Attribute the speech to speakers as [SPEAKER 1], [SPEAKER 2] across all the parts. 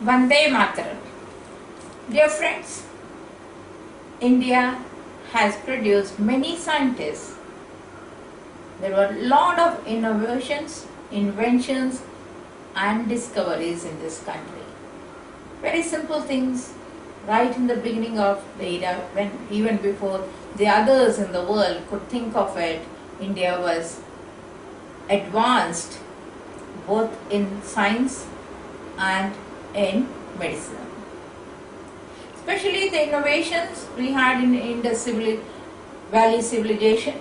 [SPEAKER 1] Vande Mataram. Dear friends, India has produced many scientists. There were a lot of innovations, inventions and discoveries in this country. Very simple things right in the beginning of the era, when even before the others in the world could think of it, India was advanced both in science and in medicine. Especially the innovations we had in Indus Valley civilization.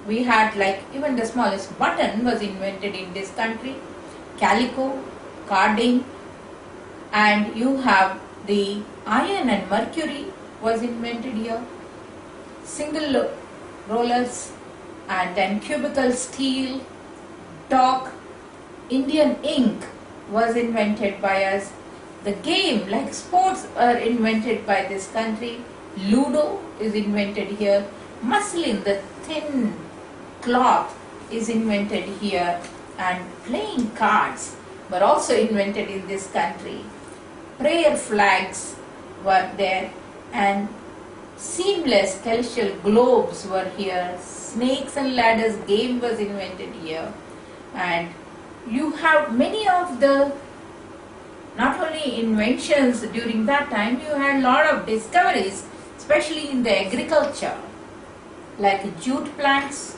[SPEAKER 1] We had, like, even the smallest button was invented in this country, calico, carding, and you have the iron and mercury was invented here, single rollers, and then cubical steel, dock, Indian ink was invented by us. The game, like sports, are invented by this country. Ludo is invented here. Muslin, the thin cloth, is invented here. And playing cards were also invented in this country. Prayer flags were there, and seamless celestial globes were here. Snakes and ladders game was invented here. And you have many of the not only inventions during that time, you had a lot of discoveries, especially in the agriculture, like jute plants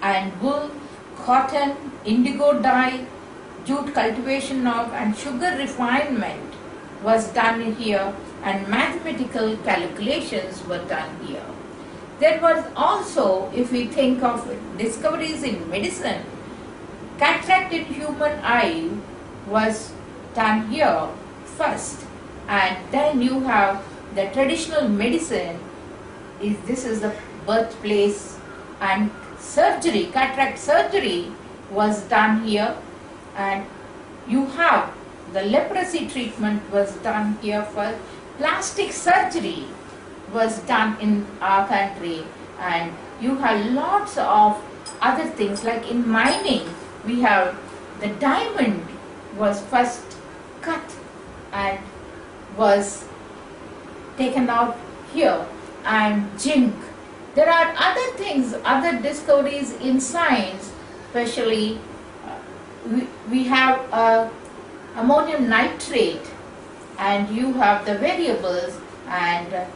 [SPEAKER 1] and wool, cotton, indigo dye, jute cultivation of, and sugar refinement was done here, and mathematical calculations were done here. There was also, if we think of discoveries in medicine, cataract in human eye was done here first, and then you have the traditional medicine. This is the birthplace, and surgery, cataract surgery was done here, and you have the leprosy treatment was done here first. Plastic surgery was done in our country, and you have lots of other things, like in mining we have the diamond was first cut and was taken out here, and zinc. There are other things, other discoveries in science, especially we have ammonium nitrate, and you have the variables, and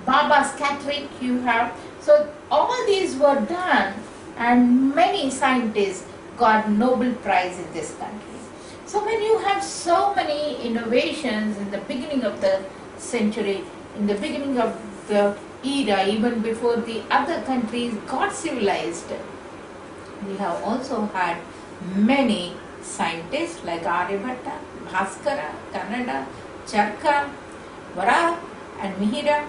[SPEAKER 1] Baba scattering you have. So all these were done, and many scientists got Nobel Prize in this country. So when you have so many innovations in the beginning of the century, in the beginning of the era, even before the other countries got civilized, we have also had many scientists like Aryabhatta, Bhaskara, Kannada, Charka, Vara and Mihira,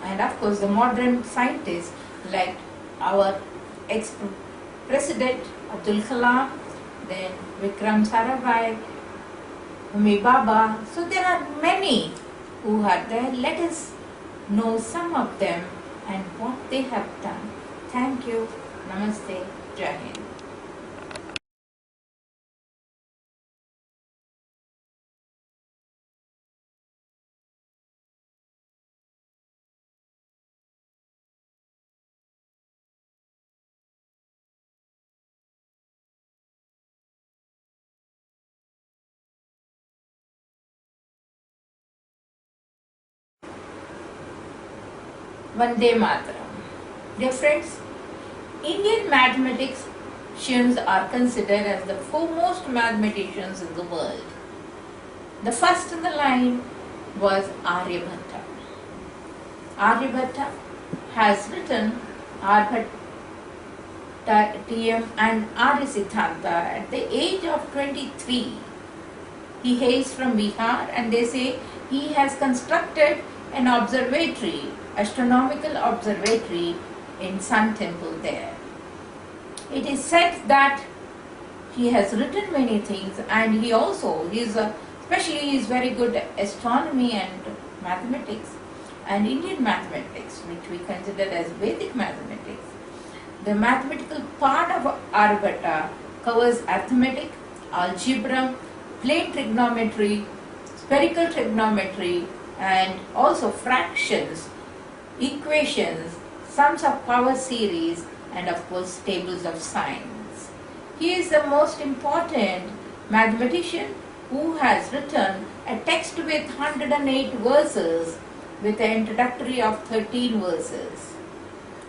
[SPEAKER 1] and of course the modern scientists like our ex-president Abdul Kalam, then Vikram Sarabhai, Homi Bhabha. So there are many who are there. Let us know some of them and what they have done. Thank you. Namaste. Jai Hind. Vande Mataram. Dear friends, Indian mathematicians are considered as the foremost mathematicians in the world. The first in the line was Aryabhatta. Aryabhatta has written Aryabhattiyam and Aryasiddhanta at the age of 23. He hails from Bihar, and they say he has constructed an observatory, astronomical observatory in Sun Temple there. It is said that he has written many things, and he is very good at astronomy and mathematics and Indian mathematics, which we consider as Vedic mathematics. The mathematical part of Aryabhatta covers arithmetic, algebra, plane trigonometry, spherical trigonometry, and also fractions, equations, sums of power series, and of course tables of sines. He is the most important mathematician who has written a text with 108 verses with an introductory of 13 verses,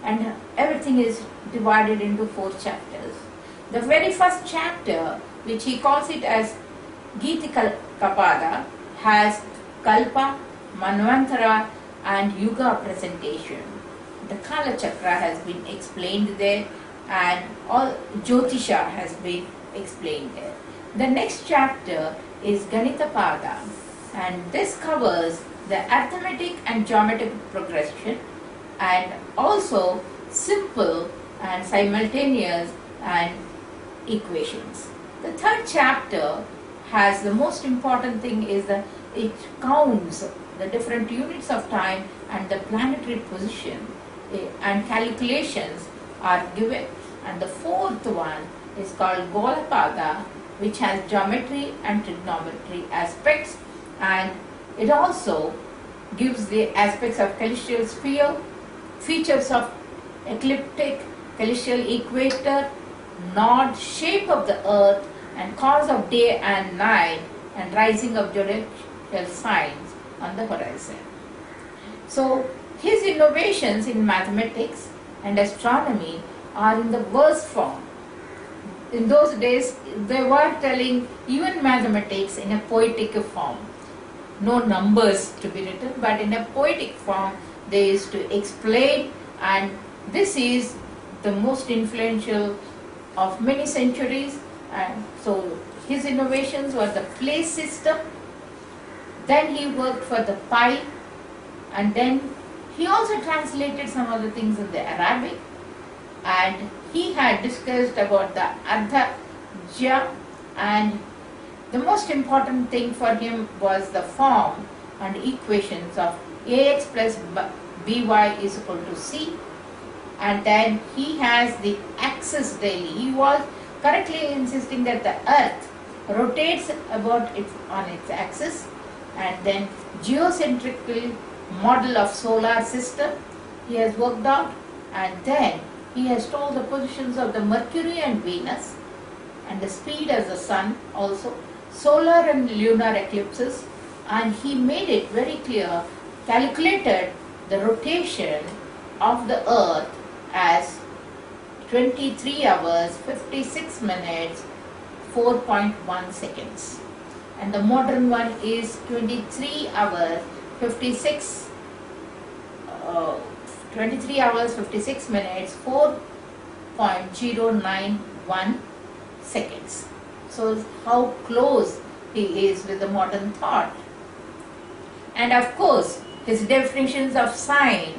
[SPEAKER 1] and everything is divided into 4 chapters. The very first chapter, which he calls it as Gita Kapada, has Kalpa, Manvantara and Yuga presentation. The Kala Chakra has been explained there, and all Jyotisha has been explained there. The next chapter is Ganita Pada, and this covers the arithmetic and geometric progression, and also simple and simultaneous and equations. The third chapter has the most important thing is that it counts the different units of time and the planetary position, and calculations are given. And the fourth one is called Golapada, which has geometry and trigonometry aspects, and it also gives the aspects of celestial sphere, features of ecliptic, celestial equator, node, shape of the earth, and cause of day and night, and rising of zodiacal signs on the horizon. So his innovations in mathematics and astronomy are in the verse form. In those days, they were telling even mathematics in a poetic form. No numbers to be written, but in a poetic form they used to explain, and this is the most influential of many centuries. And so his innovations were the place system, then he worked for the pi, and then he also translated some other things in the Arabic, and he had discussed about the Ardha, and the most important thing for him was the form and equations of ax plus by is equal to c, and then he has the axis daily. He was correctly insisting that the earth rotates about on its axis, and then geocentrical model of solar system he has worked out, and then he has told the positions of the Mercury and Venus and the speed as the sun, also solar and lunar eclipses, and he made it very clear, calculated the rotation of the earth as 23 hours 56 minutes 4.1 seconds, and the modern one is 23 hours 56 minutes 4.091 seconds. So how close he is with the modern thought. And of course his definitions of sine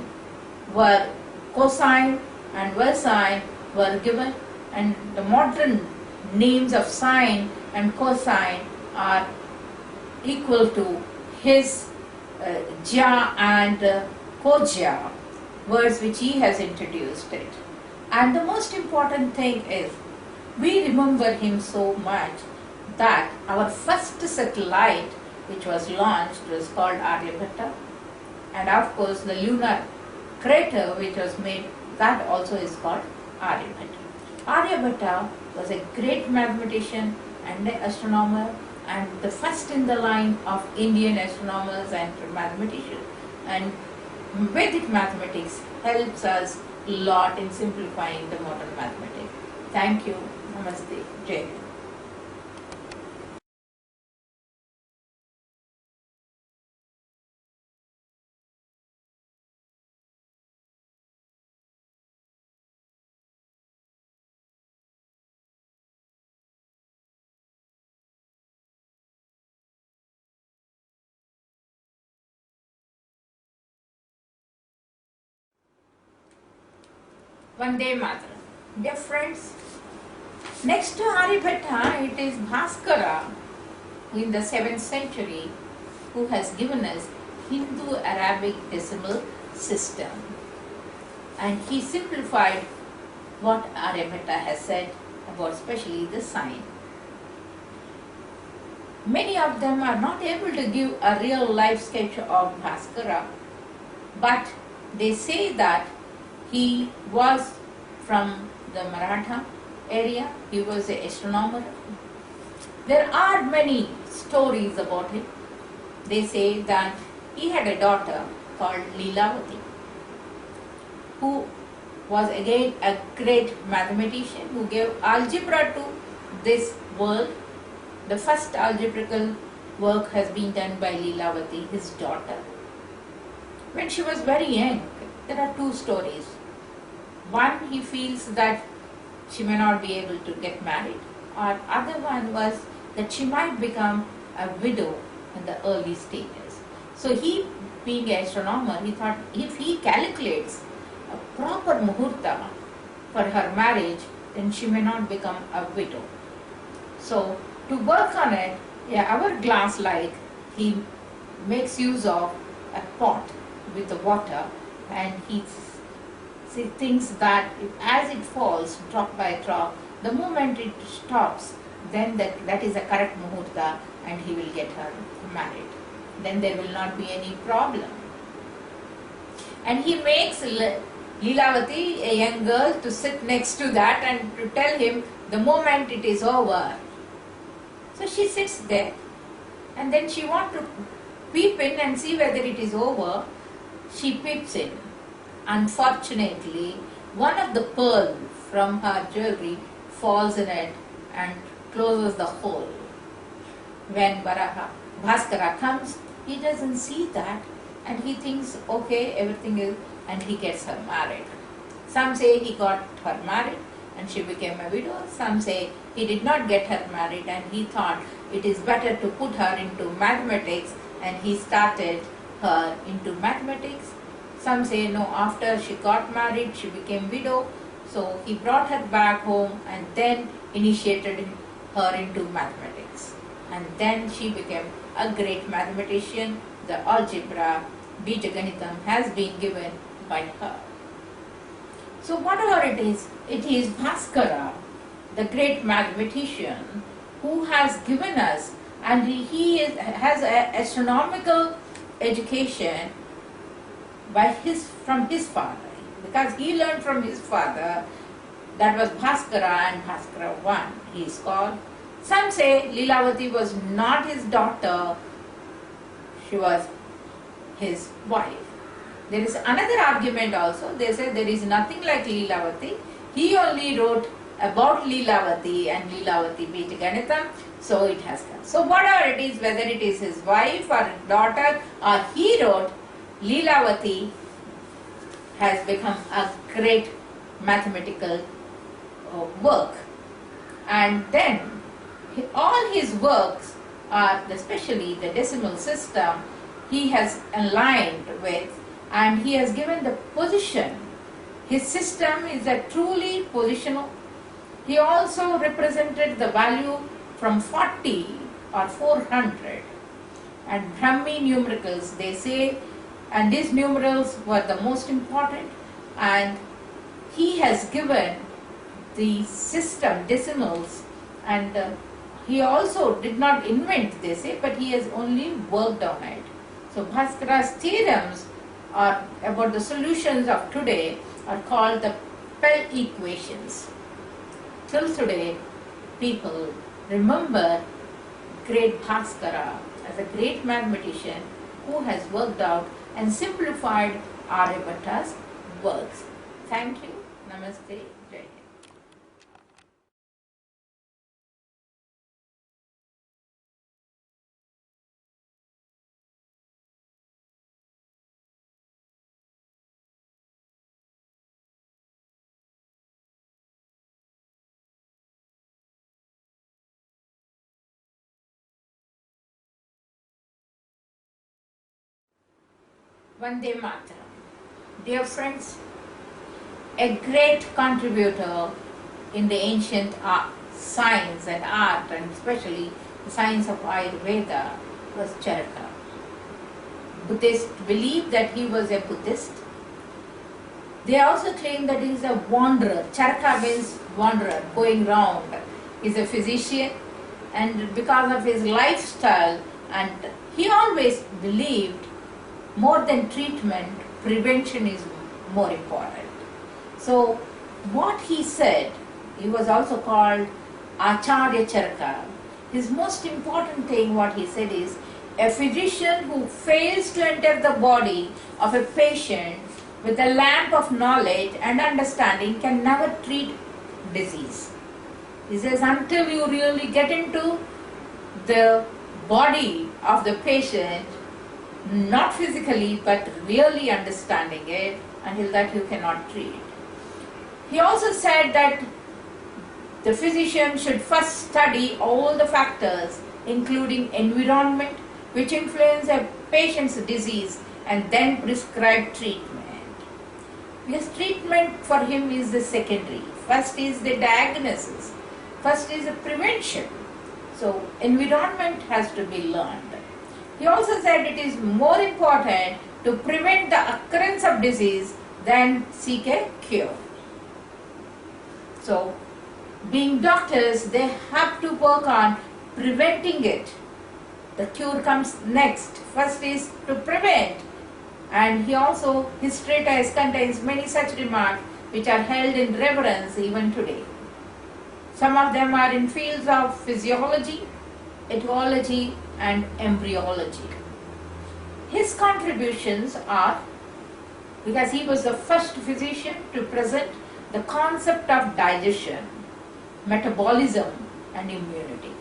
[SPEAKER 1] were cosine and versine were given, and the modern names of sine and cosine are equal to his ja and koja, words which he has introduced it. And the most important thing is, we remember him so much that our first satellite which was launched was called Aryabhatta, and of course the lunar crater which was made, that also is called Aryabhatta. Aryabhatta was a great mathematician and an astronomer, and the first in the line of Indian astronomers and mathematicians. And Vedic mathematics helps us a lot in simplifying the modern mathematics. Thank you. Namaste. Jai Hind. Vande Mataram. Dear friends, next to Aryabhatta, it is Bhaskara in the 7th century who has given us Hindu-Arabic decimal system. And he simplified what Aryabhatta has said about especially the sign. Many of them are not able to give a real life sketch of Bhaskara, but they say that he was from the Maratha area, he was an astronomer. There are many stories about him. They say that he had a daughter called Leelavati, who was again a great mathematician who gave algebra to this world. The first algebraical work has been done by Leelavati, his daughter. When she was very young, there are two stories. One, he feels that she may not be able to get married, or other one was that she might become a widow in the early stages. So he, being an astronomer, he thought if he calculates a proper muhurta for her marriage, then she may not become a widow. So to work on it, hourglass like, he makes use of a pot with the water, and he thinks that as it falls drop by drop, the moment it stops, then that is a correct muhurta and he will get her married. Then there will not be any problem. And he makes Leelavati, a young girl, to sit next to that and to tell him the moment it is over. So she sits there, and then she wants to peep in and see whether it is over. She peeps in. Unfortunately, one of the pearls from her jewelry falls in it and closes the hole. When Bhaskara comes, he doesn't see that, and he thinks, okay, everything is, and he gets her married. Some say he got her married and she became a widow. Some say he did not get her married and he thought it is better to put her into mathematics, and he started her into mathematics. Some say no, after she got married, she became widow, so he brought her back home and then initiated her into mathematics. And then she became a great mathematician. The algebra, Bijaganitam, has been given by her. So whatever it is Bhaskara, the great mathematician, who has given us, and has an astronomical education from his father, because he learned from his father. That was Bhaskara, and Bhaskara 1 he is called. Some say Leelavati was not his daughter, she was his wife. There is another argument also. They say there is nothing like Leelavati. He only wrote about Leelavati and Leelavati Bijaganitam, so it has come. So whatever it is, whether it is his wife or daughter or he wrote, Leelavati has become a great mathematical work. And then all his works are, especially the decimal system, he has aligned with, and he has given the position. His system is a truly positional. He also represented the value from 40 or 400. And Brahmi numericals, they say, and these numerals were the most important, and he has given the system decimals, and he also did not invent, they say, but he has only worked on it. So Bhaskara's theorems are about the solutions of today are called the Pell equations. Till today, people remember great Bhaskara as a great mathematician who has worked out and simplified Aryabhata's works. Thank you. Namaste. Jai Hind. Vande Mataram. Dear friends, a great contributor in the ancient science and art, and especially the science of Ayurveda, was Charaka. Buddhists believe that he was a Buddhist. They also claim that he is a wanderer. Charaka means wanderer, going round. He is a physician, and because of his lifestyle, and he always believed more than treatment, prevention is more important. So what he said, he was also called Acharya Charaka. His most important thing, what he said is, a physician who fails to enter the body of a patient with a lamp of knowledge and understanding can never treat disease. He says, until you really get into the body of the patient, not physically but really understanding it, until that you cannot treat. He also said that the physician should first study all the factors, including environment, which influence a patient's disease, and then prescribe treatment. Because treatment for him is the secondary. First is the diagnosis. First is the prevention. So environment has to be learned. He also said it is more important to prevent the occurrence of disease than seek a cure. So being doctors, they have to work on preventing it. The cure comes next. First is to prevent. And he also, his treatise contains many such remarks which are held in reverence even today. Some of them are in fields of physiology, etiology and embryology. His contributions are, because he was the first physician to present the concept of digestion, metabolism and immunity.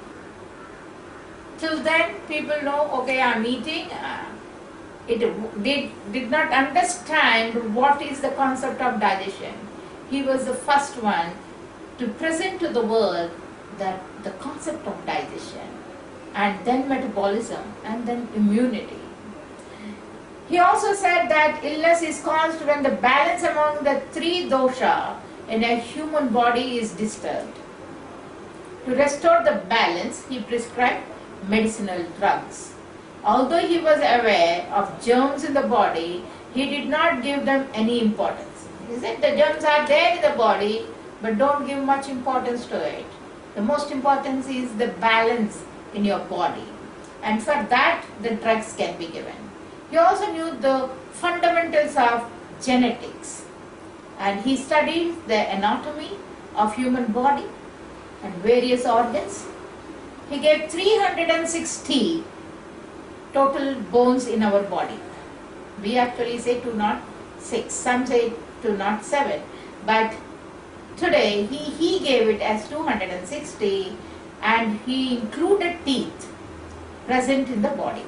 [SPEAKER 1] Till then people know, okay, I'm eating, they did not understand what is the concept of digestion. He was the first one to present to the world that the concept of digestion, and then metabolism, and then immunity. He also said that illness is caused when the balance among the three dosha in a human body is disturbed. To restore the balance, he prescribed medicinal drugs. Although he was aware of germs in the body, he did not give them any importance. He said the germs are there in the body, but don't give much importance to it. The most importance is the balance in your body, and for that the drugs can be given. He also knew the fundamentals of genetics, and he studied the anatomy of human body and various organs. He gave 360 total bones in our body. We actually say 206, some say 207, but today he gave it as 260, and he included teeth present in the body.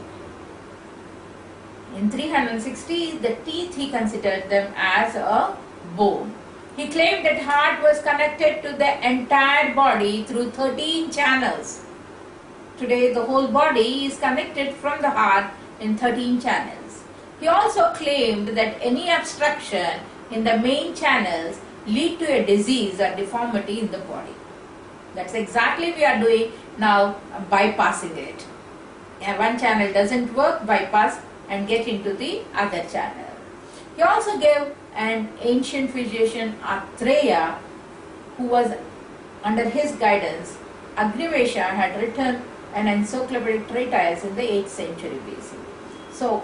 [SPEAKER 1] In 360, the teeth he considered them as a bone. He claimed that heart was connected to the entire body through 13 channels. Today the whole body is connected from the heart in 13 channels. He also claimed that any obstruction in the main channels lead to a disease or deformity in the body. That's exactly we are doing now, bypassing it. One channel doesn't work, bypass and get into the other channel. He also gave an ancient physician Atreya, who was under his guidance. Agnivesha had written an encyclopedic treatise in the 8th century BC. So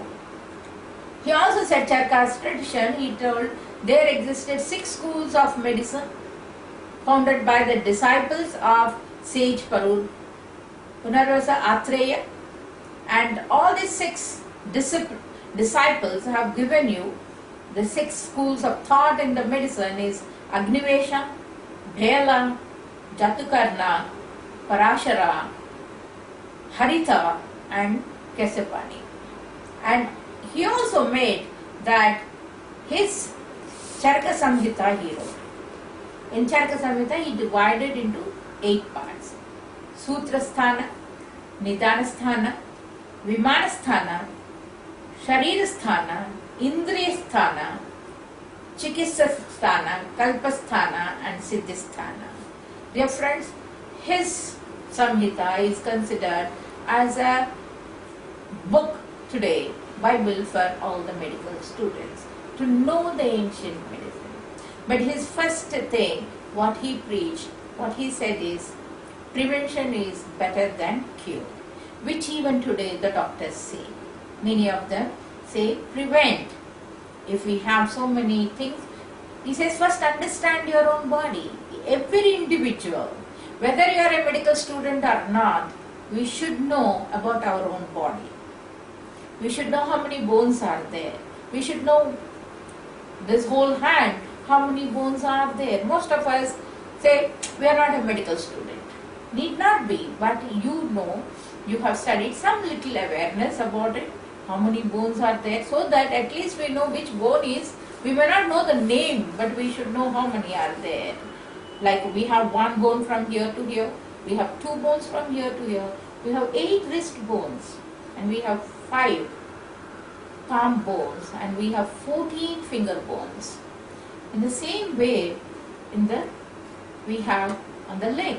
[SPEAKER 1] he also said Charaka's tradition, he told there existed 6 schools of medicine founded by the disciples of sage Punarvasa Atreya, and all these 6 disciples have given you the 6 schools of thought in the medicine is Agnivesha, Bhela, Jatukarna, Parashara, Harita and Kesapani. And he also made that his Charaka Samhita he wrote. In Charaka Samhita he divided into 8 parts. Sutrasthana, Nidanasthana, Vimanasthana, Sharirasthana, Indriyasthana, Chikitsasthana, Kalpasthana and Siddhisthana. Dear friends, his Samhita is considered as a book today, Bible for all the medical students, to know the ancient medicine. But his first thing, what he preached, what he said is, prevention is better than cure, which even today the doctors say. Many of them say prevent. If we have so many things, he says first understand your own body. Every individual, whether you are a medical student or not, we should know about our own body. We should know how many bones are there. We should know this whole hand, how many bones are there. Most of us say we are not a medical student. Need not be, but you know, you have studied some little awareness about it, how many bones are there, so that at least we know which bone is. We may not know the name, but we should know how many are there. Like we have one bone from here to here, we have two bones from here to here, we have 8 wrist bones, and we have 5 palm bones, and we have 14 finger bones. In the same way, we have on the leg.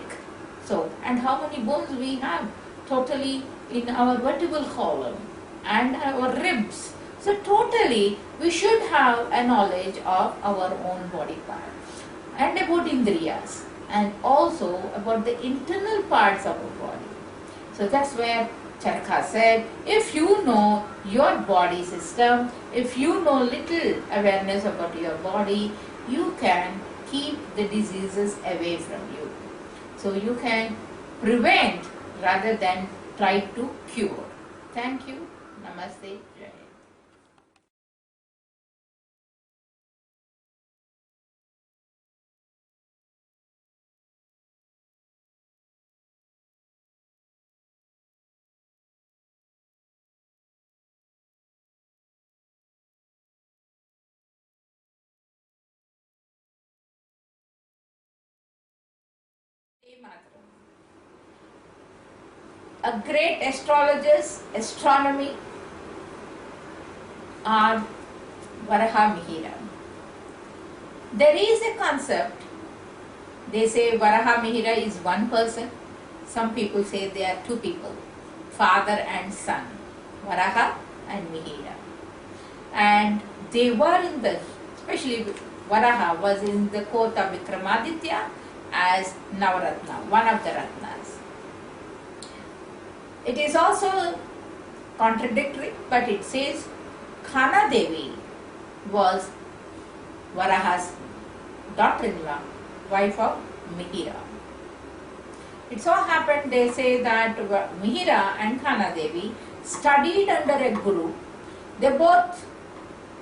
[SPEAKER 1] So, and how many bones we have totally in our vertebral column and our ribs. So totally we should have a knowledge of our own body parts and about indriyas and also about the internal parts of our body. So that's where Charaka said, if you know your body system, if you know little awareness about your body, you can keep the diseases away from you. So you can prevent rather than try to cure. Thank you. Namaste. Jai. A great astrologers, astronomy are Varaha Mihira. There is a concept, they say Varaha Mihira is one person, some people say they are 2 people, father and son, Varaha and Mihira. And they were especially Varaha was in the court of Vikramaditya as Navaratna, one of the Ratnas. It is also contradictory, but it says Khana Devi was Varaha's daughter-in-law, wife of Mihira. It so happened, they say that Mihira and Khana Devi studied under a guru. They both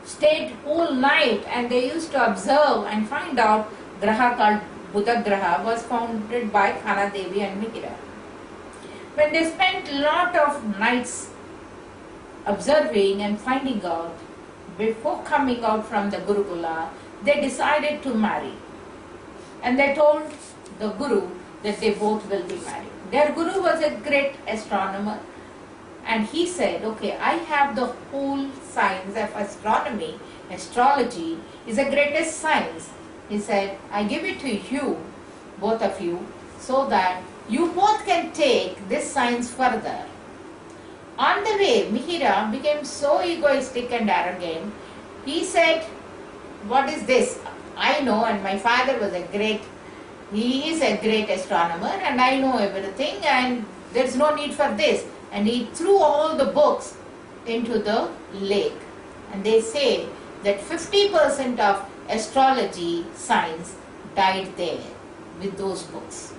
[SPEAKER 1] stayed whole night and they used to observe and find out Graha called Buddha Graha was founded by Khana Devi and Mihira. When they spent a lot of nights observing and finding out, before coming out from the Gurukula, they decided to marry. And they told the Guru that they both will be married. Their Guru was a great astronomer, and he said, okay, I have the whole science of astronomy, astrology is the greatest science. He said, I give it to you, both of you, so that you both can take this science further. On the way, Mihira became so egoistic and arrogant. He said, what is this? I know, and my father was he is a great astronomer, and I know everything, and there's no need for this. And he threw all the books into the lake. And they say that 50% of astrology science died there with those books.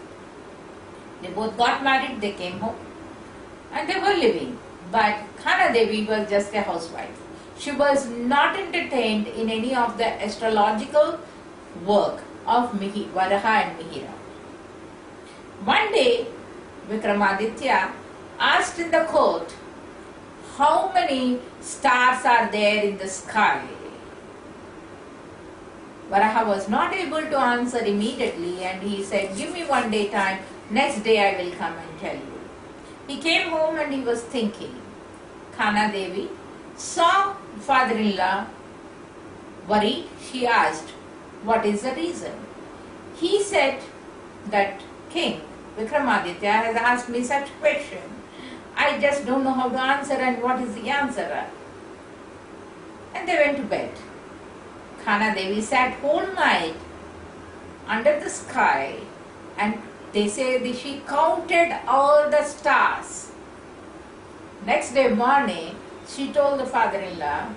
[SPEAKER 1] They both got married, they came home, and they were living. But Khana Devi was just a housewife. She was not entertained in any of the astrological work of Varaha and Mihira. One day, Vikramaditya asked in the court, how many stars are there in the sky? Varaha was not able to answer immediately, and he said, give me one day time, next day I will come and tell you. He came home and he was thinking. Khana Devi saw father-in-law worried. She asked, what is the reason? He said that King Vikramaditya has asked me such question. I just don't know how to answer, and what is the answer? And they went to bed. Khana Devi sat whole night under the sky and They say that she counted all the stars. Next day morning, she told the father-in-law,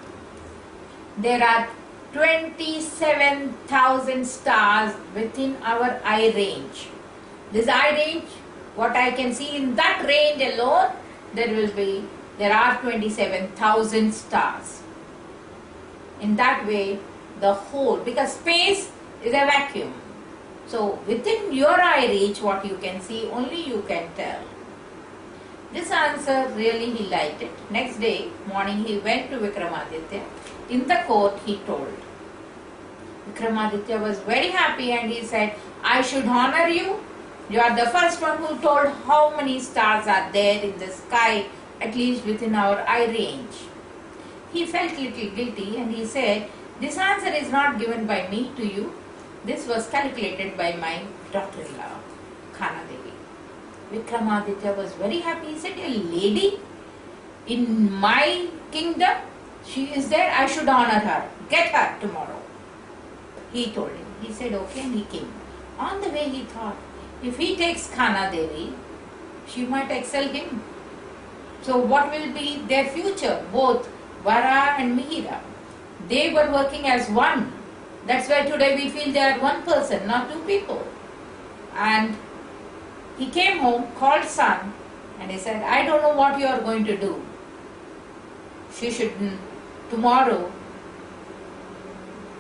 [SPEAKER 1] there are 27,000 stars within our eye range. This eye range, what I can see in that range alone, there are 27,000 stars. In that way, the whole, because space is a vacuum. So within your eye reach, what you can see, only you can tell. This answer really he liked it. Next day morning he went to Vikramaditya. In the court he told. Vikramaditya was very happy and he said, I should honor you. You are the first one who told how many stars are there in the sky, at least within our eye range. He felt little guilty and he said, this answer is not given by me to you. This was calculated by my daughter-in-law, Khana Devi. Vikramaditya was very happy. He said, a lady in my kingdom, she is there, I should honor her. Get her tomorrow. He told him. He said, okay, and he came. On the way he thought, if he takes Khana Devi, she might excel him. So what will be their future? Both Vara and Mihira. They were working as one. That's why today we feel they are one person, not two people. And he came home, called son, and he said, I don't know what you are going to do. She should, tomorrow,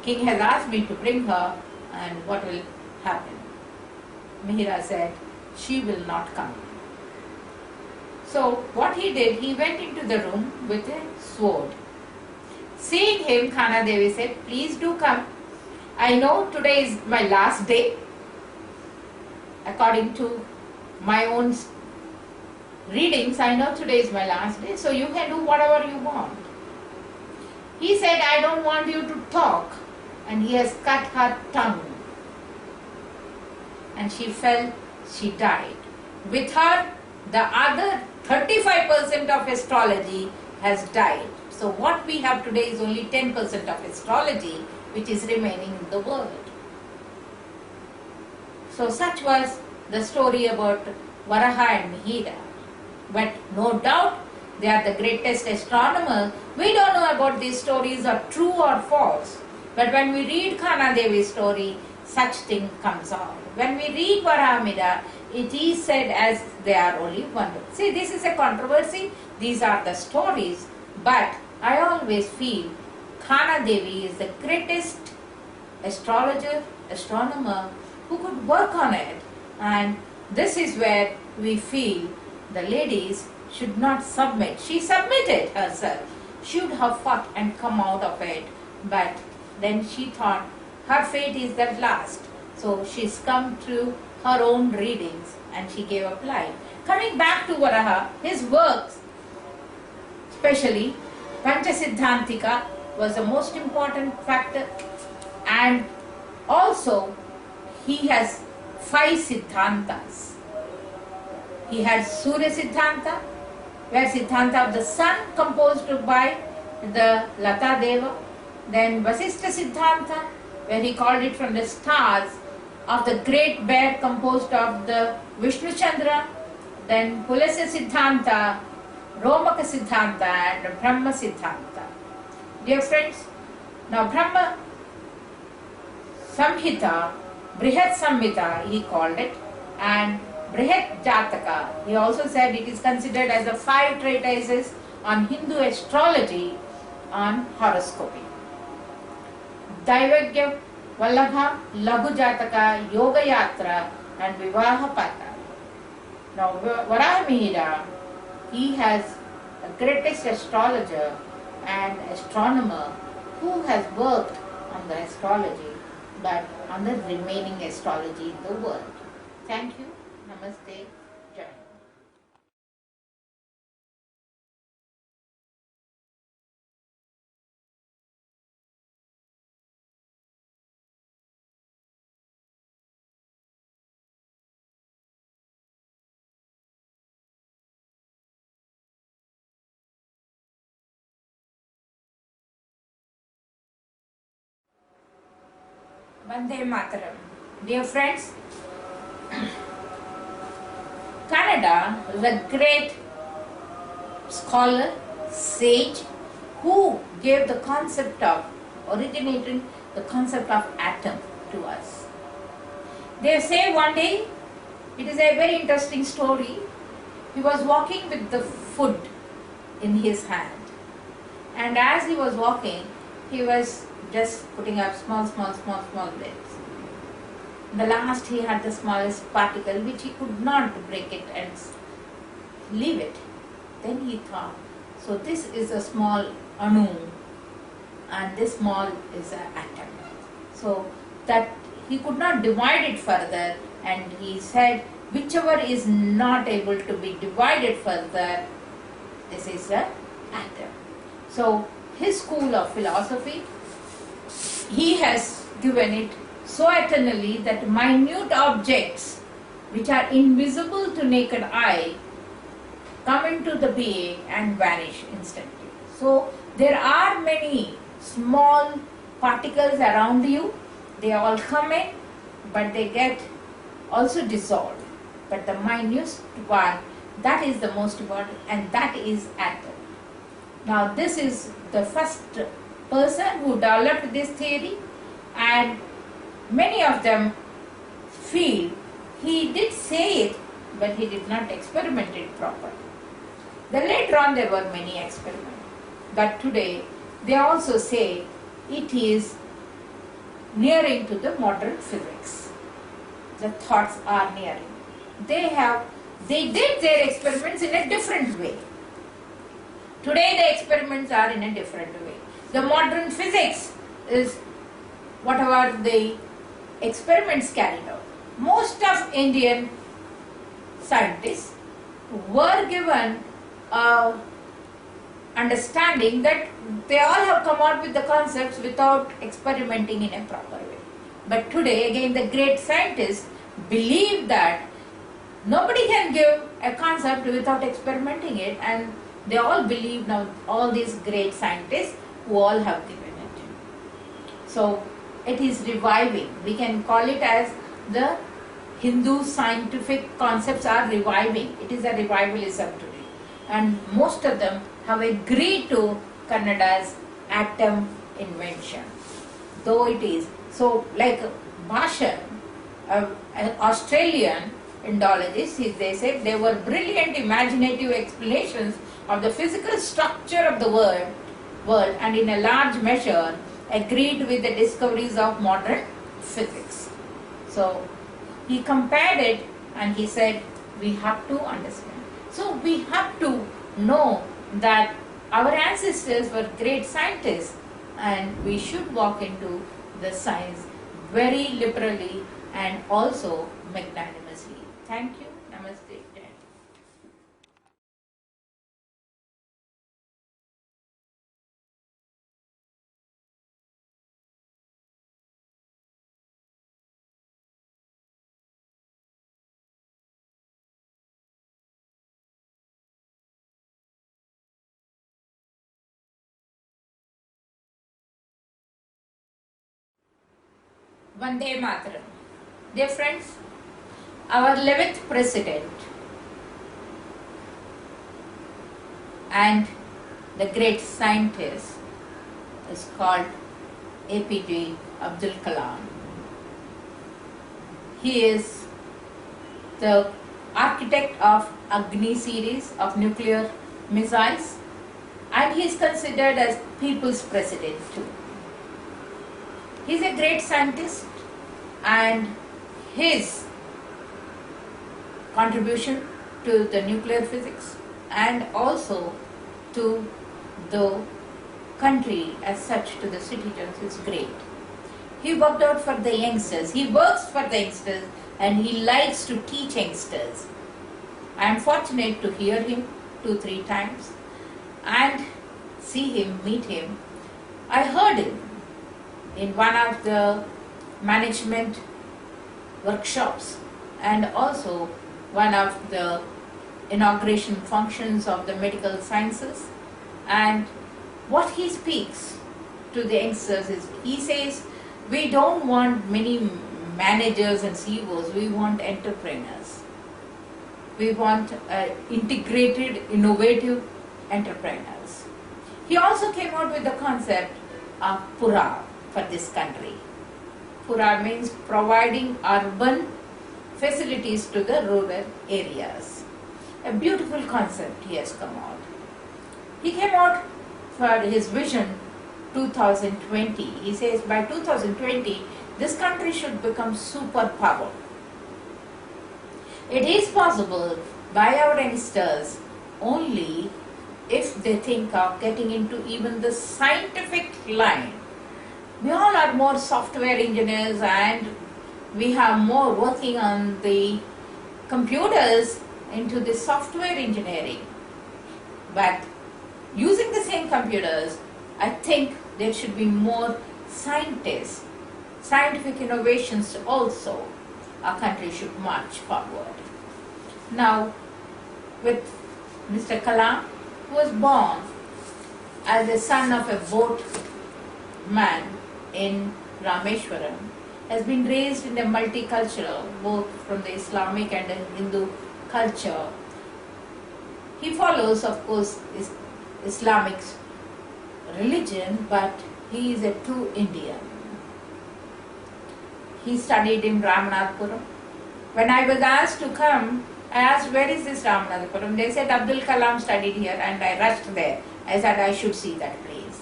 [SPEAKER 1] king has asked me to bring her, and what will happen? Mihira said, she will not come. So what he did, he went into the room with a sword. Seeing him, Khana Devi said, please do come. I know today is my last day. According to my own readings, I know today is my last day, so you can do whatever you want. He said, I don't want you to talk. And he has cut her tongue. And she fell, she died. With her, the other 35% of astrology has died. So what we have today is only 10% of astrology, which is remaining in the world. So such was the story about Varaha and Mihira. But no doubt they are the greatest astronomers. We don't know about these stories are true or false. But when we read Khana Devi's story, such thing comes out. When we read Varahamihira, it is said as they are only one. See, this is a controversy. These are the stories. But I always feel Khana Devi is the greatest astrologer, astronomer who could work on it. And this is where we feel the ladies should not submit. She submitted herself. She would have fought and come out of it. But then she thought her fate is at last. So she's come to her own readings and she gave up life. Coming back to Varaha, his works, especially Panchasiddhantika, was the most important factor, and also he has 5 Siddhantas. He had Surya Siddhanta, where Siddhanta of the sun composed by the Lata Deva, then Vasishtha Siddhanta, where he called it from the stars, of the great bear composed of the Vishnu Chandra, then Pulasya Siddhanta, Romaka Siddhanta and Brahma Siddhanta. Dear friends, now Brahma Samhita, Brihat Samhita he called it, and Brihat Jataka, he also said it is considered as the 5 treatises on Hindu astrology on horoscopy. Daivagya, Vallabha, Laghu Jataka, Yoga Yatra and Vivaha Pata. Now Varahamihira, he has the greatest astrologer and astronomer who has worked on the astrology but on the remaining astrology in the world. Thank you. Namaste. Jai. Vande Mataram. Dear friends, Canada was a great scholar, sage, who gave the concept of, originated the concept of atom to us. They say one day, it is a very interesting story, he was walking with the food in his hand, and as he was walking, he was just putting up small bits. The last he had the smallest particle which he could not break it and leave it. Then he thought, so this is a small anu and this small is an atom. So that he could not divide it further, and he said whichever is not able to be divided further, this is an atom. So his school of philosophy, he has given it so eternally that minute objects which are invisible to naked eye come into the being and vanish instantly. So there are many small particles around you, they all come in, but they get also dissolved. But the minute one, that is the most important, and that is atom. Now this is the first person who developed this theory, and many of them feel he did say it, but he did not experiment it properly. Then later on there were many experiments, but today they also say it is nearing to the modern physics. The thoughts are nearing. They did their experiments in a different way. Today the experiments are in a different way. The modern physics is whatever the experiments carried out. Most of Indian scientists were given understanding that they all have come out with the concepts without experimenting in a proper way. But today again the great scientists believe that nobody can give a concept without experimenting it, and they all believe now, all these great scientists who all have given it. So it is reviving. We can call it as the Hindu scientific concepts are reviving. It is a revivalism today. And most of them have agreed to Kannada's atom invention. Though it is, so like Bhasan, an Australian Indologist, they said they were brilliant imaginative explanations of the physical structure of the world, and in a large measure agreed with the discoveries of modern physics. So he compared it and he said we have to understand. So we have to know that our ancestors were great scientists, and we should walk into the science very liberally and also magnanimously. Thank you. Namaste. Vande Mataram. Dear friends, our 11th president and the great scientist is called APJ Abdul Kalam. He is the architect of Agni series of nuclear missiles, and he is considered as people's president too. He is a great scientist, and his contribution to the nuclear physics and also to the country as such, to the citizens, is great. He worked out for the youngsters, he works for the youngsters, and he likes to teach youngsters. I am fortunate to hear him 2-3 times and see him, meet him. I heard him in one of the management workshops and also one of the inauguration functions of the medical sciences, and what he speaks to the youngsters is, he says, we don't want many managers and CEOs, we want entrepreneurs. We want integrated, innovative entrepreneurs. He also came out with the concept of Pura for this country. Pura means providing urban facilities to the rural areas. A beautiful concept he has come out. He came out for his vision 2020. He says by 2020, this country should become superpower. It is possible by our youngsters only if they think of getting into even the scientific line. We all are more software engineers and we have more working on the computers into the software engineering. But using the same computers, I think there should be more scientists, scientific innovations also. Our country should march forward. Now, with Mr. Kalam, who was born as a son of a boatman in Rameshwaram, has been raised in a multicultural, both from the Islamic and the Hindu culture. He follows, of course, Islamic religion, but he is a true Indian. He studied in Ramanathapuram. When I was asked to come, I asked, where is this Ramanathapuram? They said, Abdul Kalam studied here, and I rushed there. I said, I should see that place.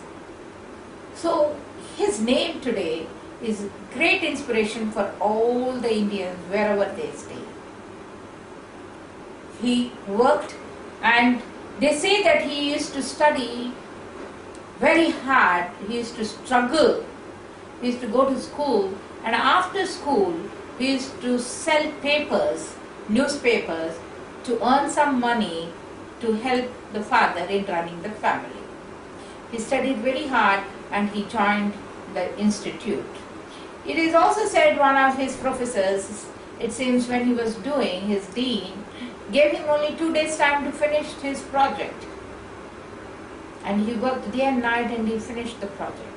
[SPEAKER 1] So, his name today is great inspiration for all the Indians, wherever they stay. He worked, and they say that he used to study very hard. He used to struggle. He used to go to school, and after school, he used to sell papers, newspapers, to earn some money to help the father in running the family. He studied very hard and he joined the institute. It is also said one of his professors, it seems when he was doing, his dean, gave him only 2 days time to finish his project. And he worked day and night and he finished the project.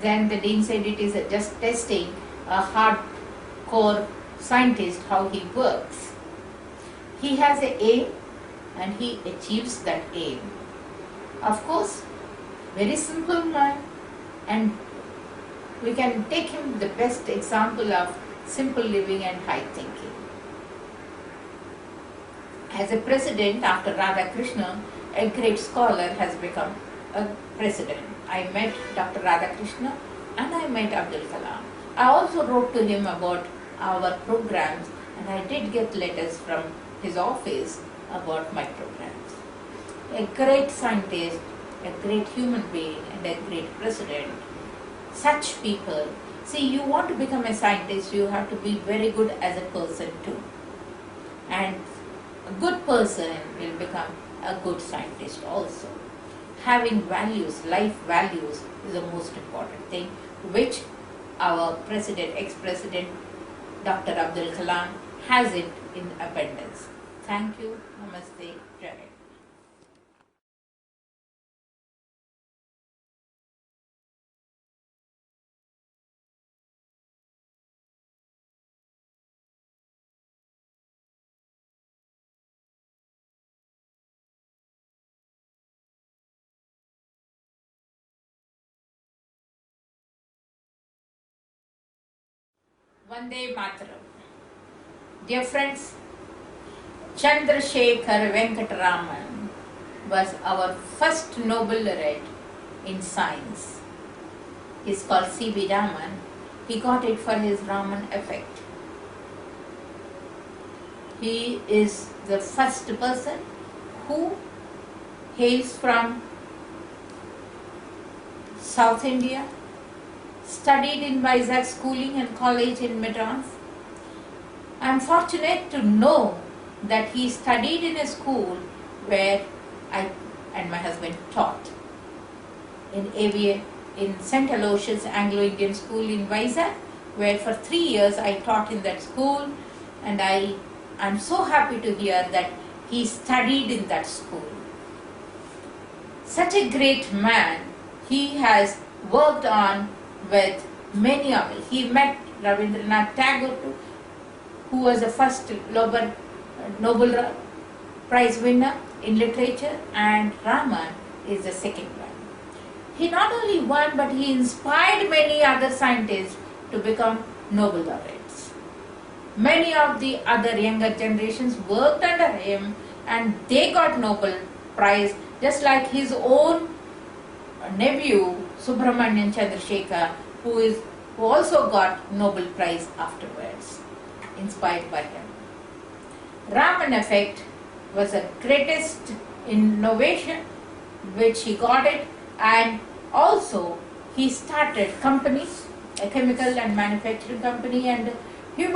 [SPEAKER 1] Then the dean said it is just testing a hardcore scientist how he works. He has an aim and he achieves that aim. Of course, very simple man, and we can take him the best example of simple living and high thinking. As a president after Radhakrishnan, a great scholar has become a president. I met Dr. Radhakrishnan and I met Abdul Kalam. I also wrote to him about our programs, and I did get letters from his office about my programs. A great scientist, a great human being, and a great president. Such people, see, you want to become a scientist, you have to be very good as a person too. And a good person will become a good scientist also. Having values, life values, is the most important thing, which our president, ex-president, Dr. Abdul Kalam has it in abundance. Thank you. Namaste. Jai Hind. Vande Mataram. Dear friends, Chandrasekhar Venkataraman was our first Nobel laureate in science. He's called C.V. Raman. He got it for his Raman effect. He is the first person who hails from South India, studied in Vizag schooling and college in Madras. I am fortunate to know that he studied in a school where I and my husband taught in St. Aloysius Anglo-Indian School in Vizag, where for 3 years I taught in that school, and I am so happy to hear that he studied in that school. Such a great man. He has worked on with many of it. He met Rabindranath Tagore too, who was the first Nobel Prize winner in literature, and Raman is the second one. He not only won, but he inspired many other scientists to become Nobel laureates. Many of the other younger generations worked under him and they got Nobel Prize, just like his own nephew Subramanian Chandrasekhar, who also got Nobel Prize afterwards, inspired by him. Raman effect was the greatest innovation which he got it, and also he started companies, a chemical and manufacturing company, and he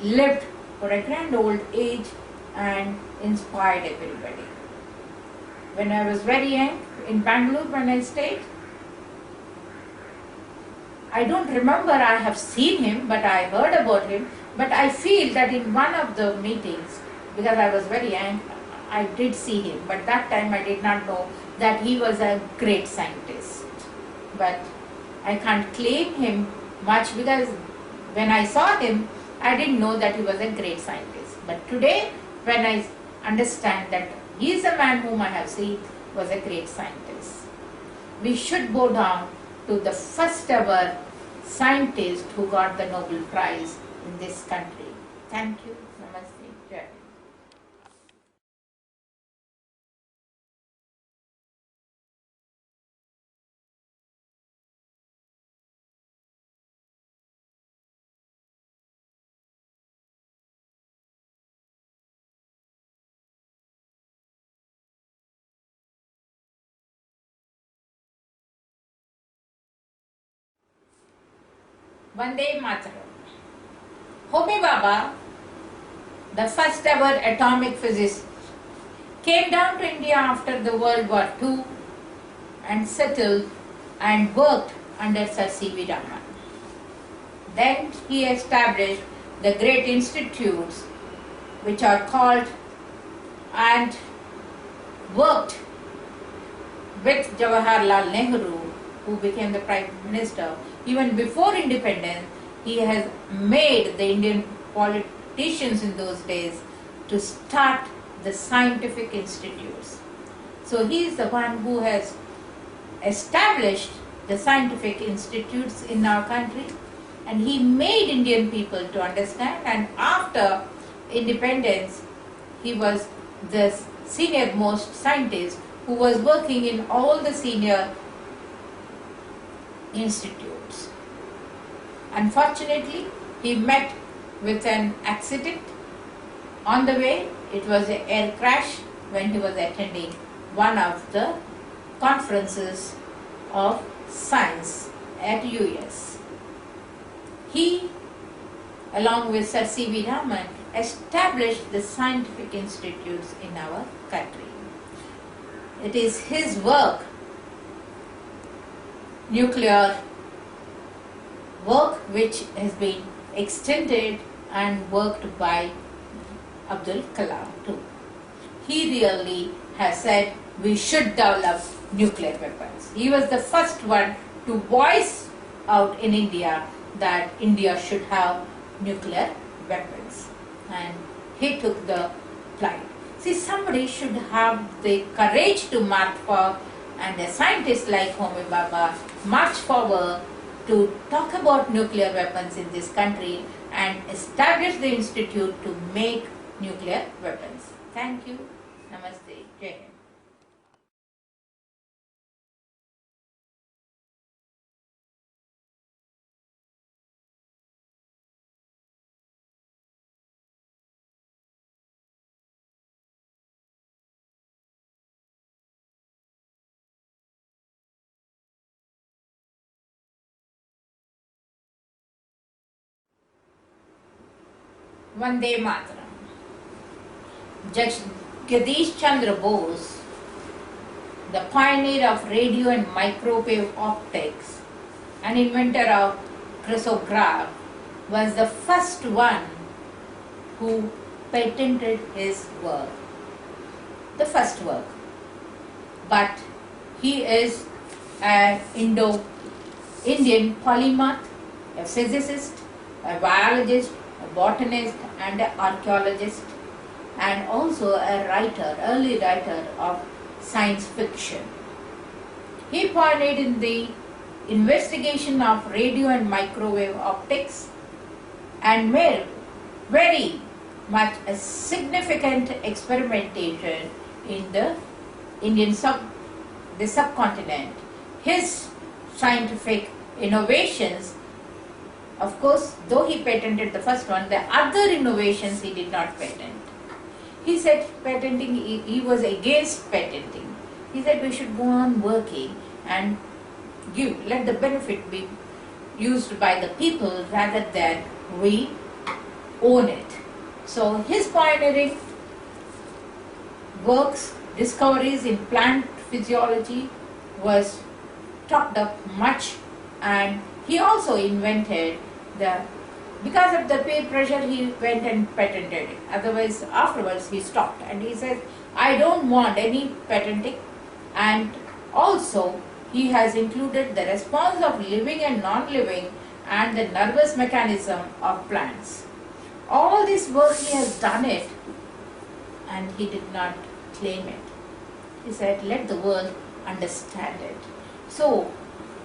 [SPEAKER 1] lived for a grand old age and inspired everybody. When I was very young in Bangalore, when I stayed, I don't remember I have seen him, but I heard about him. But I feel that in one of the meetings, because I was very young, I did see him. But that time I did not know that he was a great scientist. But I can't claim him much, because when I saw him, I didn't know that he was a great scientist. But today, when I understand that he is a man whom I have seen was a great scientist, we should bow down to the first ever scientist who got the Nobel Prize in this country. Thank you. Namaste. Jai. Vande Mataram. Homi Bhabha, the first ever atomic physicist, came down to India after the World War II and settled and worked under Sir C.V. Raman. Then he established the great institutes which are called, and worked with Jawaharlal Nehru, who became the Prime Minister. Even before independence, he has made the Indian politicians in those days to start the scientific institutes. So he is the one who has established the scientific institutes in our country, and he made Indian people to understand, and after independence he was the senior most scientist who was working in all the senior institutes. Unfortunately, he met with an accident on the way. It was an air crash when he was attending one of the conferences of science at US. He, along with Sir C.V. Raman, established the scientific institutes in our country. It is his work, nuclear work, which has been extended and worked by Abdul Kalam too. He really has said we should develop nuclear weapons. He was the first one to voice out in India that India should have nuclear weapons, and he took the plight. See, somebody should have the courage to march for, and a scientist like Homi Bhabha march forward to talk about nuclear weapons in this country and establish the institute to make nuclear weapons. Thank you. Namaste. Jai Hind. Vande Mataram. Jagdish Chandra Bose, the pioneer of radio and microwave optics and inventor of chrysograph, was the first one who patented his work. The first work. But he is an Indo-Indian polymath, a physicist, a biologist, a botanist and an archaeologist, and also a writer, early writer of science fiction. He pioneered in the investigation of radio and microwave optics and made very much a significant experimentation in the the subcontinent. His scientific innovations, of course, though he patented the first one, the other innovations he did not patent. He said patenting, he was against patenting. He said we should go on working and let the benefit be used by the people rather than we own it. So his pioneering works, discoveries in plant physiology was talked up much, and he also invented because of the peer pressure he went and patented it. Otherwise afterwards he stopped and he said, I don't want any patenting. And also he has included the response of living and non-living and the nervous mechanism of plants. All this work he has done it, and he did not claim it. He said, let the world understand it. So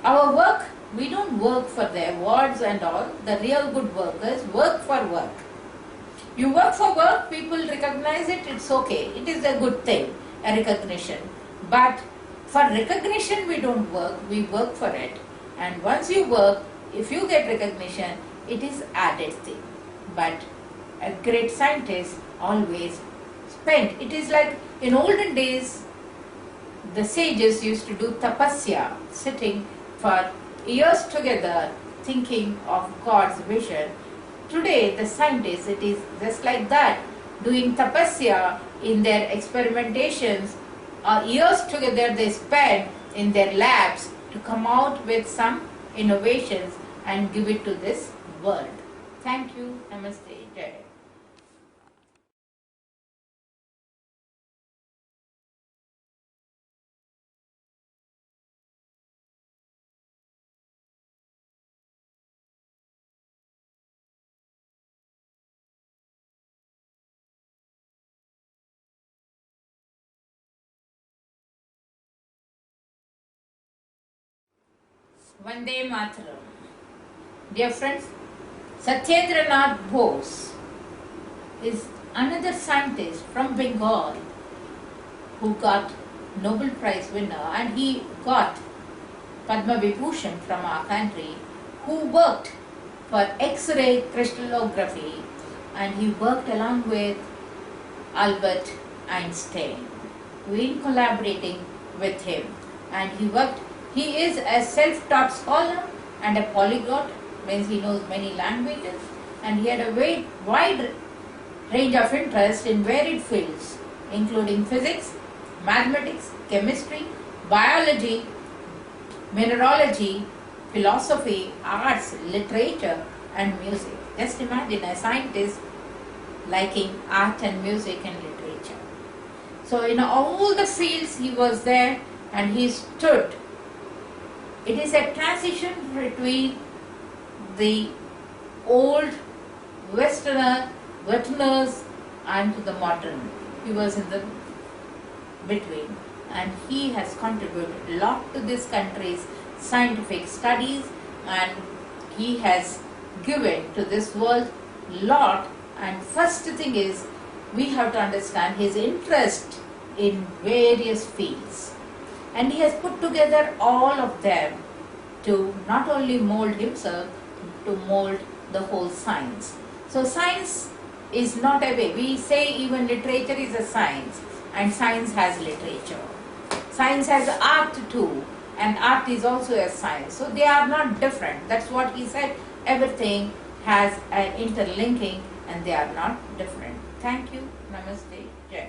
[SPEAKER 1] our work, we don't work for the awards and all. The real good workers work for work. You work for work, people recognize it, it's okay. It is a good thing, a recognition. But for recognition we don't work, we work for it. And once you work, if you get recognition, it is added thing. But a great scientist always spent, it is like in olden days, the sages used to do tapasya, sitting for years together thinking of God's vision. Today the scientists, it is just like that, doing tapasya in their experimentations, years together they spend in their labs to come out with some innovations and give it to this world. Thank you. Namaste. Jai. Vande Mataram. Dear friends, Satyendra Nath Bose is another scientist from Bengal who got Nobel Prize winner, and he got Padma Vibhushan from our country, who worked for X-ray crystallography, and he worked along with Albert Einstein. We collaborating with him, and he is a self-taught scholar and a polyglot, means he knows many languages, and he had a very wide range of interest in varied fields, including physics, mathematics, chemistry, biology, mineralogy, philosophy, arts, literature, and music. Just imagine a scientist liking art and music and literature. So in all the fields he was there, and he stood. It is a transition between the old Westerners and the modern. He was in the between, and he has contributed a lot to this country's scientific studies, and he has given to this world lot. And first thing is, we have to understand his interest in various fields, and he has put together all of them to not only mold himself, to mold the whole science. So science is not a way. We say even literature is a science, and science has literature. Science has art too, and art is also a science. So they are not different. That's what he said. Everything has an interlinking, and they are not different. Thank you. Namaste. Jai.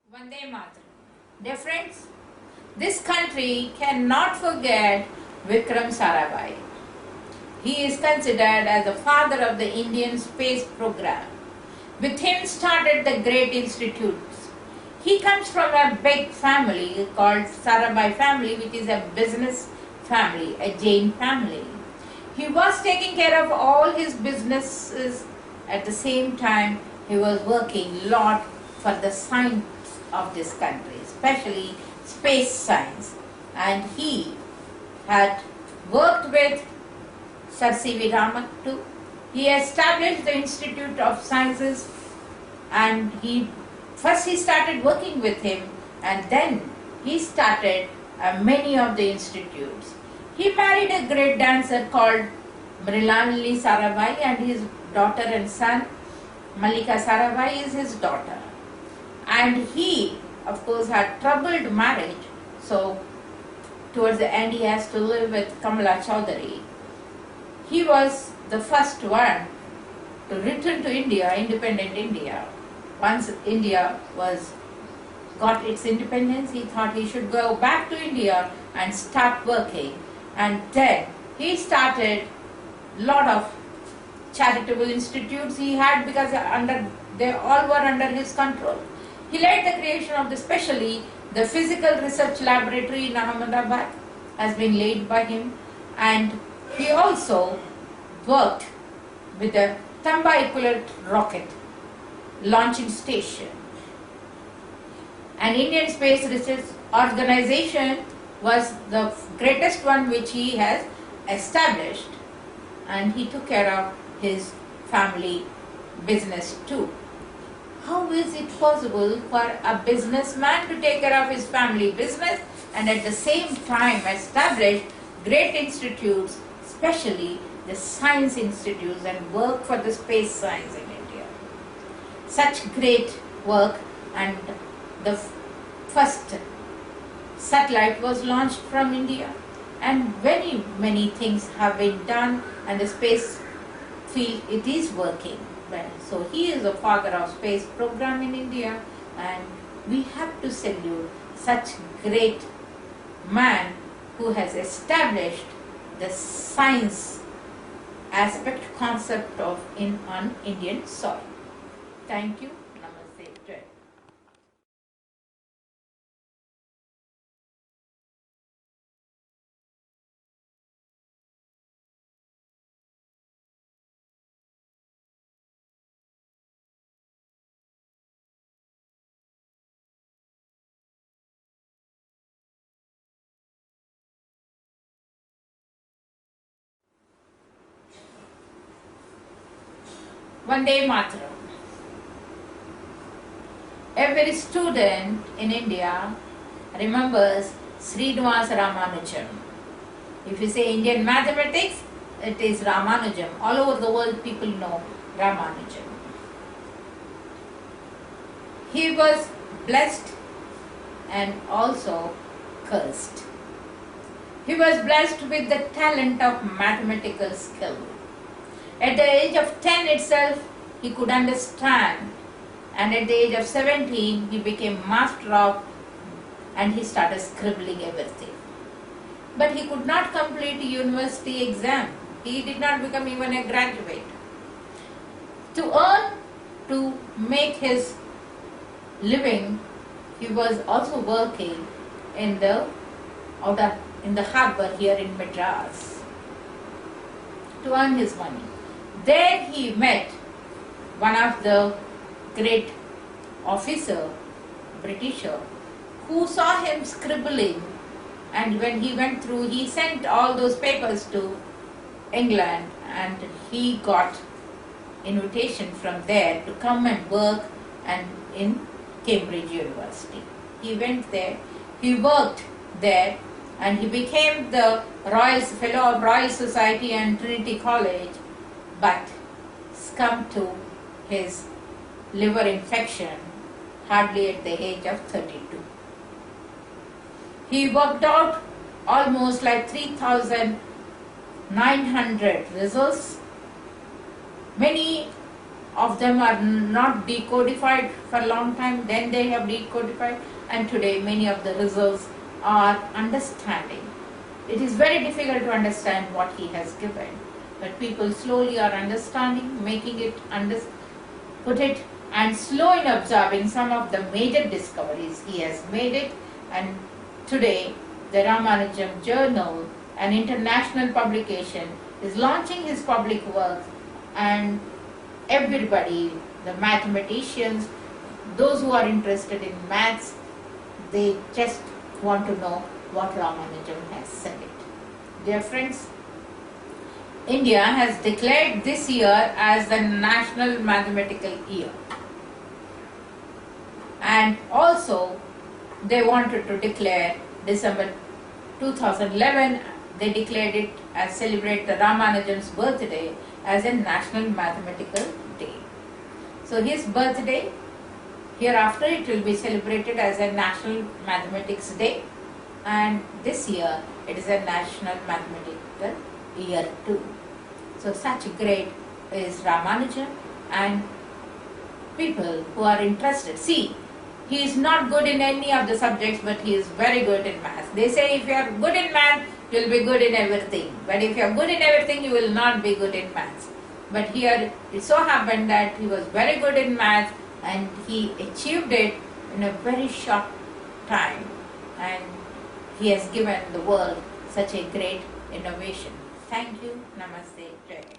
[SPEAKER 1] Vande Mataram. Dear friends, this country cannot forget Vikram Sarabhai. He is considered as the father of the Indian space program. With him started the great institutes. He comes from a big family called Sarabhai family, which is a business family, a Jain family. He was taking care of all his businesses. At the same time, he was working a lot for the science of this country, especially space science. And he had worked with Sir C.V. Raman too. He established the Institute of Sciences, and he started working with him, and then he started many of the institutes. He married a great dancer called Mrilalini Sarabhai, and his daughter and son Mallika Sarabhai is his daughter. And he, of course, had troubled marriage, so towards the end he has to live with Kamala Chaudhary. He was the first one to return to India, independent India. Once India got its independence, he thought he should go back to India and start working. And then he started a lot of charitable institutes he had, because they all were under his control. He led the creation of especially the Physical Research Laboratory in Ahmedabad has been led by him, and he also worked with the Thamba Equivalent rocket launching station. An Indian Space Research Organization was the greatest one which he has established, and he took care of his family business too. How is it possible for a businessman to take care of his family business and at the same time establish great institutes, especially the science institutes, and work for the space science in India? Such great work, and the first satellite was launched from India, and very many things have been done, and the space field, it is working well. So he is the father of space program in India, and we have to salute such great man who has established the science aspect concept of on Indian soil. Thank you. Namaste. Jai. Vande Mataram. Every student in India remembers Srinivasa Ramanujan. If you say Indian mathematics, it is Ramanujan. All over the world people know Ramanujan. He was blessed and also cursed. He was blessed with the talent of mathematical skill. At the age of 10 itself, he could understand, and at the age of 17, he became master of, and he started scribbling everything. But he could not complete the university exam. He did not become even a graduate. To make his living, he was also working in the harbour here in Madras to earn his money. There he met one of the great officer, Britisher, who saw him scribbling, and when he went through, he sent all those papers to England, and he got invitation from there to come and work and in Cambridge University. He went there, he worked there, and he became the Fellow of Royal Society and Trinity College, but succumbed to his liver infection hardly at the age of 32. He worked out almost like 3,900 results. Many of them are not decodified for a long time, then they have decodified, and today many of the results are understanding. It is very difficult to understand what he has given, but people slowly are understanding, making it put it, and slow in observing some of the major discoveries he has made it. And today the Ramanujam Journal, an international publication, is launching his public work, and everybody, the mathematicians, those who are interested in maths, they just want to know what Ramanujam has said it. Dear friends, India has declared this year as the National Mathematical Year. And also they wanted to declare December 2011, they declared it as celebrate the Ramanujam's birthday as a National Mathematical Day. So his birthday, hereafter it will be celebrated as a National Mathematics Day, and this year it is a National Mathematical Year too. So such great is Ramanujan, and people who are interested, see, he is not good in any of the subjects, but he is very good in math. They say if you are good in math, you will be good in everything. But if you are good in everything, you will not be good in maths. But here it so happened that he was very good in math, and he achieved it in a very short time. And he has given the world such a great innovation. Thank you. Namaste. Jai.